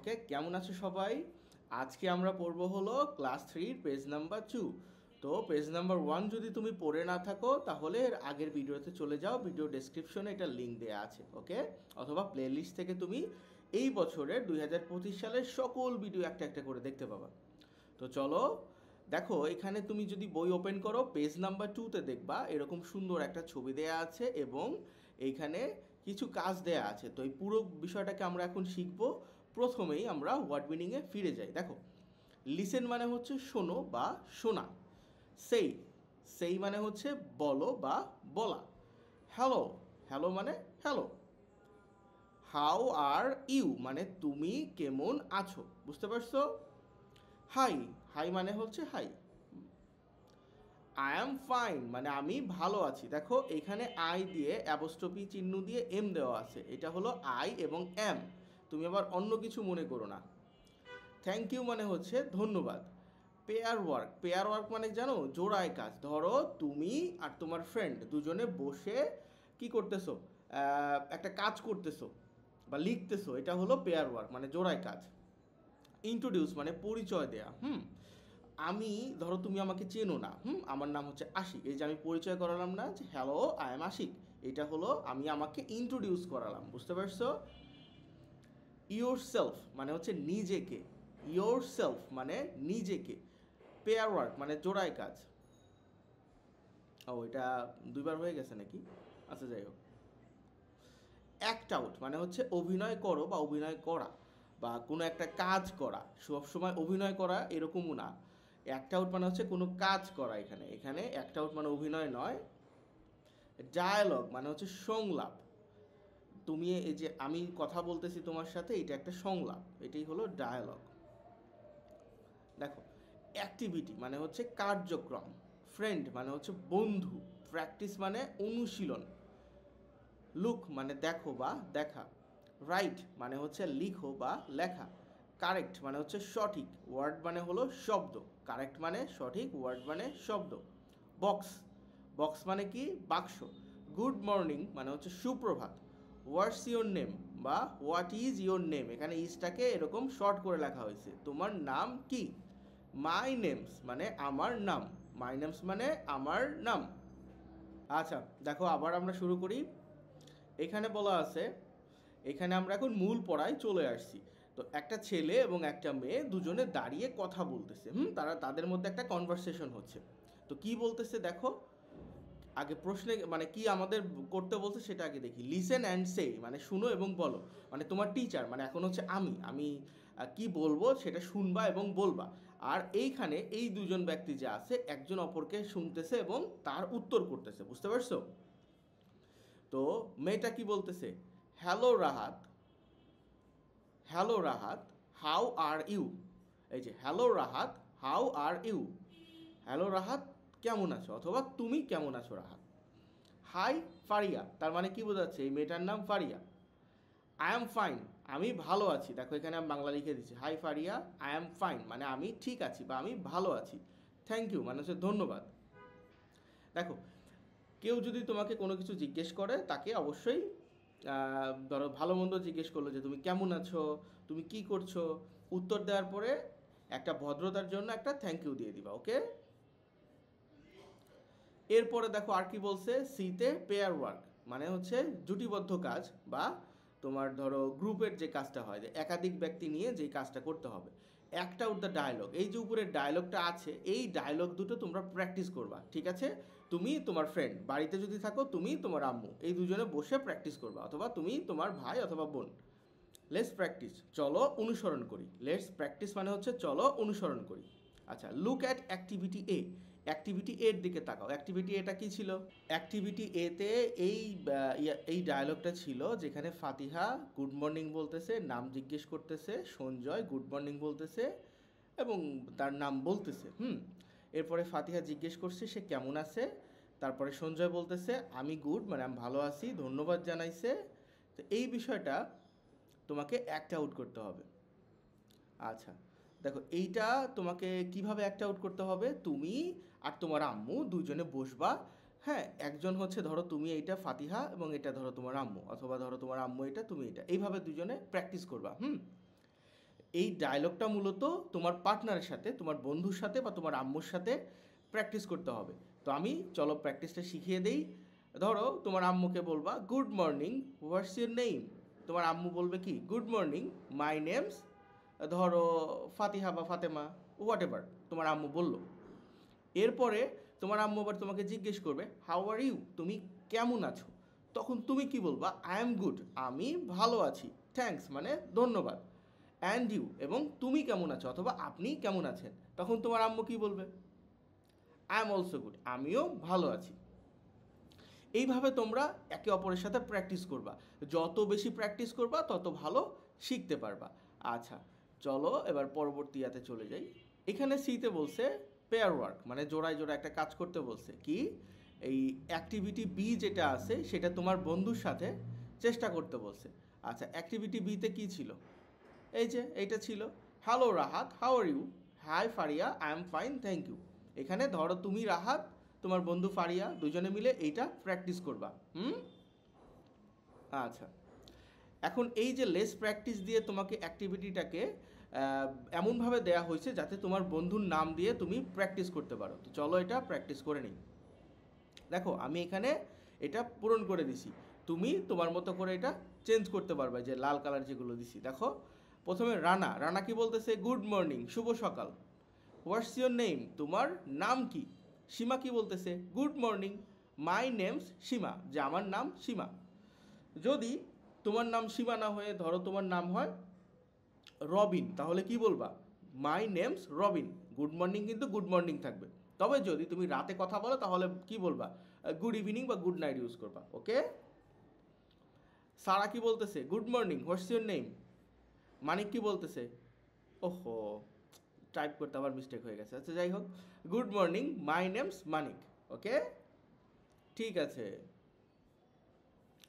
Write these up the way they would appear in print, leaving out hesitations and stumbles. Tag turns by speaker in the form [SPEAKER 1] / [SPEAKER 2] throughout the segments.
[SPEAKER 1] ওকে, কেমন আছো সবাই? আজকে আমরা পড়বো হলো ক্লাস 3 পেজ নাম্বার 2। তো পেজ নাম্বার 1 যদি তুমি পড়ে না থাকো তাহলে এর আগের ভিডিওতে চলে যাও, ভিডিও ডেসক্রিপশনে এটা লিঙ্ক দেওয়া আছে। ওকে, অথবা প্লেলিস্ট থেকে তুমি এই বছরের 2025 সালের সকল ভিডিও একটা একটা করে দেখতে পাবা। তো চলো দেখো, এখানে তুমি যদি বই ওপেন করো পেজ নাম্বার 2তে দেখবা এরকম সুন্দর একটা ছবি দেয়া আছে এবং এইখানে কিছু কাজ দেয়া আছে। তো এই পুরো বিষয়টাকে আমরা এখন শিখবো। প্রথমেই আমরা ওয়ার্ড মিনিংয়ে ফিরে যাই। দেখো, লিসেন মানে হচ্ছে শোনো বা শোনা। সেই সেই মানে হচ্ছে বলো বা বলা। হ্যালো হ্যালো মানে হ্যালো। হাউ আর ইউ মানে তুমি কেমন আছো, বুঝতে পারছো? হাই হাই মানে হচ্ছে হাই। আই অ্যাম ফাইন মানে আমি ভালো আছি। দেখো এখানে আই দিয়ে অ্যাপোস্ট্রফি চিহ্ন দিয়ে এম দেওয়া আছে, এটা হলো আই এবং এম। তুমি আবার অন্য কিছু মনে করো না। থ্যাংক ইউ মানে হচ্ছে ধন্যবাদ। পেয়ার ওয়ার্ক, পেয়ার ওয়ার্ক মানে জানো জোড়ায় কাজ। ধরো তুমি আর তোমার ফ্রেন্ড দুজনে বসে কি করতেছো, একটা কাজ করতেছো বা লিখতেছো, এটা হলো পেয়ার ওয়ার্ক মানে জোড়ায় কাজ। ইন্ট্রোডিউস মানে পরিচয় দেয়া। আমি ধরো তুমি আমাকে চেনো না, আমার নাম হচ্ছে আশিক, এই যে আমি পরিচয় করালাম না যে হ্যালো আই এম আশিক, এটা হলো আমি আমাকে ইন্ট্রোডিউস করালাম, বুঝতে পারছো? ইয়োর সেলফ মানে হচ্ছে নিজেকে। ইয়োর সেলফ মানে নিজেকে। পেয়ার ওয়ার্ক মানে জোড়ায় কাজ। ও, এটা দুইবার হয়ে গেছে নাকি? আচ্ছা, যাই হোক। অ্যাক্ট আউট মানে হচ্ছে অভিনয় করো বা অভিনয় করা বা কোনো একটা কাজ করা। সবসময় অভিনয় করা এরকমও না। অ্যাক্ট আউট মানে হচ্ছে কোনো কাজ করা। এখানে এখানে অ্যাক্ট আউট মানে অভিনয় নয়। ডায়ালগ মানে হচ্ছে সংলাপ। তুমি এই যে আমি কথা বলতেছি তোমার সাথে, এটা একটা সংলাপ, এটাই হলো ডায়ালগ। দেখো, অ্যাক্টিভিটি মানে হচ্ছে কার্যক্রম। ফ্রেন্ড মানে হচ্ছে বন্ধু। প্র্যাকটিস মানে অনুশীলন। লুক মানে দেখো বা দেখা। রাইট মানে হচ্ছে লিখো বা লেখা। কারেক্ট মানে হচ্ছে সঠিক, ওয়ার্ড মানে হলো শব্দ। কারেক্ট মানে সঠিক, ওয়ার্ড মানে শব্দ। বক্স, বক্স মানে কি? বাক্স। গুড মর্নিং মানে হচ্ছে সুপ্রভাত। হোয়াটস ইয়োর নেম বা হোয়াট ইজ ইয়োর নেম, এখানে ইজটাকে এরকম শর্ট করে লেখা হয়েছে। তোমার নাম কি? মাই নেমস মানে আমার নাম। মাই নেমস মানে আমার নাম। আচ্ছা দেখো, আবার আমরা শুরু করি। এখানে বলা আছে, এখানে আমরা এখন মূল পড়ায় চলে আসছি। তো একটা ছেলে এবং একটা মেয়ে দুজনে দাঁড়িয়ে কথা বলতেছে, তাদের মধ্যে একটা কনভারসেশন হচ্ছে। তো কি বলতেছে দেখো, আগে প্রশ্নে মানে কি আমাদের করতে বলছে সেটা আগে দেখি। লিসেন অ্যান্ড সে মানে শুনো এবং বলো। মানে তোমার টিচার মানে এখন হচ্ছে আমি কি বলবো সেটা শুনবা এবং বলবা। আর এইখানে এই দুজন ব্যক্তি যে আছে একজন অপরকে শুনতেছে এবং তার উত্তর করতেছে, বুঝতে পারছো? তো মেয়েটা কি বলতেছে? Hello Rahat, hello Rahat, how are you. এই যে hello Rahat, how are you. Hello Rahat, কেমন আছো, অথবা তুমি কেমন আছো রাহাত। হাই ফারিয়া, তার মানে কি বোঝাচ্ছে? এই মেয়েটার নাম ফারিয়া। আই এম ফাইন, আমি ভালো আছি। দেখো এখানে আমি বাংলা লিখে দিচ্ছি। Hi Faria, I am fine মানে আমি ঠিক আছি বা আমি ভালো আছি। থ্যাংক ইউ মানে হচ্ছে ধন্যবাদ। দেখো, কেউ যদি তোমাকে কোনো কিছু জিজ্ঞেস করে তাকে অবশ্যই ধরো ভালো মন্দ জিজ্ঞেস করলো যে তুমি কেমন আছো, তুমি কি করছো, উত্তর দেওয়ার পরে একটা ভদ্রতার জন্য একটা থ্যাংক ইউ দিয়ে দিবা। ওকে, এরপরে দেখো আর কি বলছে। সিতে পেয়ার ওয়ার্ক মানে হচ্ছে জুটিবদ্ধ কাজ বা তোমার ধরো গ্রুপের যে কাজটা হয়, যে একাধিক ব্যক্তি নিয়ে যেই কাজটা করতে হবে। অ্যাক্ট আউট দ্য ডায়লগ, এই যে উপরের ডায়লগটা আছে এই ডায়লগ দুটো তোমরা প্র্যাকটিস করবা, ঠিক আছে? তুমি তোমার ফ্রেন্ড, বাড়িতে যদি থাকো তুমি তোমার আম্মু, এই দুজনে বসে প্র্যাকটিস করবা, অথবা তুমি তোমার ভাই অথবা বোন। লেটস প্র্যাকটিস, চলো অনুসরণ করি। লেটস প্র্যাকটিস মানে হচ্ছে চলো অনুসরণ করি। আচ্ছা, look at activity A. Activity এর দিকে তাকাও। অ্যাক্টিভিটি এটা কি ছিল? অ্যাক্টিভিটি এতে এই ডায়লগটা ছিল যেখানে ফাতিহা গুড মর্নিং বলতেছে, নাম জিজ্ঞেস করতেছে, সঞ্জয় গুড মর্নিং বলতেছে এবং তার নাম বলতেছে। এরপরে ফাতিহা জিজ্ঞেস করছে সে কেমন আছে, তারপরে সঞ্জয় বলতেছে আমি গুড মানে আমি ভালো আছি, ধন্যবাদ জানাইছে। তো এই বিষয়টা তোমাকে অ্যাক্ট আউট করতে হবে। আচ্ছা দেখো, এইটা তোমাকে কিভাবে অ্যাক্ট আউট করতে হবে, তুমি আর তোমার আম্মু দুজনে বসবা। হ্যাঁ, একজন হচ্ছে ধরো তুমি এইটা ফাতিহা এবং এটা ধরো তোমার আম্মু, অথবা ধরো তোমার আম্মু এটা তুমি এটা, এইভাবে দুজনে প্র্যাকটিস করবা। এই ডায়লগটা মূলত তোমার পার্টনারের সাথে, তোমার বন্ধুর সাথে বা তোমার আম্মুর সাথে প্র্যাকটিস করতে হবে। তো আমি চলো প্র্যাকটিসটা শিখিয়ে দেই। ধরো তোমার আম্মুকে বলবা good morning, what's your name. তোমার আম্মু বলবে কি গুড মর্নিং, মাই নেমস ধরো ফাতিহা বা ফাতেমা, হোয়াট এভার তোমার আম্মু বললো। এরপরে তোমার আম্মু আবার তোমাকে জিজ্ঞেস করবে হাউ আর ইউ, তুমি কেমন আছো। তখন তুমি কি বলবা আই এম গুড, আমি ভালো আছি, থ্যাঙ্কস মানে ধন্যবাদ, অ্যান্ড ইউ এবং তুমি কেমন আছো অথবা আপনি কেমন আছেন। তখন তোমার আম্মু কি বলবে আই এম অলসো গুড, আমিও ভালো আছি। এইভাবে তোমরা একে অপরের সাথে প্র্যাকটিস করবা। যত বেশি প্র্যাকটিস করবা তত ভালো শিখতে পারবা। আচ্ছা চলো এবার পরবর্তী ইয়াতে চলে যাই। এখানে সিতে বলছে পেয়ার ওয়ার্ক, মানে জোড়ায় জোড়ায় একটা কাজ করতে বলছে। কি এই অ্যাক্টিভিটি বি যেটা আছে সেটা তোমার বন্ধুর সাথে চেষ্টা করতে বলছে। আচ্ছা অ্যাক্টিভিটি বিতে কি ছিল, এই যে এইটা ছিল hello Rahat, how are you, hi Faria, I am fine thank you. এখানে ধরো তুমি রাহাত, তোমার বন্ধু ফারিয়া, দুজনে মিলে এইটা প্র্যাকটিস করবা। আচ্ছা এখন এই যে লেস প্র্যাকটিস দিয়ে তোমাকে অ্যাক্টিভিটিটাকে এমনভাবে দেয়া হয়েছে যাতে তোমার বন্ধুর নাম দিয়ে তুমি প্র্যাকটিস করতে পারো। তো চলো এটা প্র্যাকটিস করে নিই। দেখো আমি এখানে এটা পূরণ করে দিছি, তুমি তোমার মতো করে এটা চেঞ্জ করতে পারবে। যে লাল কালার যেগুলো দিছি দেখো, প্রথমে রানা, রানা কি বলতেছে গুড মর্নিং, শুভ সকাল। হোয়াটস ইউর নেম, তোমার নাম কি। সীমা কি বলতেছে গুড মর্নিং, মাই নেমস সীমা, যে আমার নাম সীমা। যদি তোমার নাম সীমা না হয়ে ধরো তোমার নাম হয় রবিন, তাহলে কি বলবা my name's Robin, good morning কিন্তু গুড মর্নিং থাকবে। তবে যদি তুমি রাতে কথা বলো তাহলে কি বলবা গুড ইভিনিং বা গুড নাইট ইউজ করবা। ওকে, সারা কি বলতেছে good morning, what's your name. Manik কি বলতেছে, ওহো টাইপ করতে আবার মিস্টেক হয়ে গেছে। আচ্ছা যাই হোক, গুড মর্নিং, মাই নেমস মানিক। ওকে ঠিক আছে,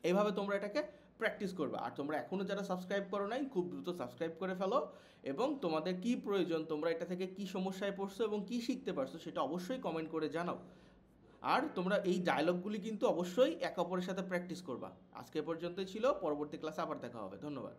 [SPEAKER 1] এইভাবে তোমরা এটাকে প্র্যাকটিস করবে। আর তোমরা এখনও যারা সাবস্ক্রাইব করো নাই খুব দ্রুত সাবস্ক্রাইব করে ফেলো, এবং তোমাদের কি প্রয়োজন, তোমরা এটা থেকে কি সমস্যায় পড়ছো এবং কি শিখতে পারছো সেটা অবশ্যই কমেন্ট করে জানাও। আর তোমরা এই ডায়লগগুলি কিন্তু অবশ্যই একে অপরের সাথে প্র্যাকটিস করবা। আজকে পর্যন্তই ছিল, পরবর্তী ক্লাসে আবার দেখা হবে। ধন্যবাদ।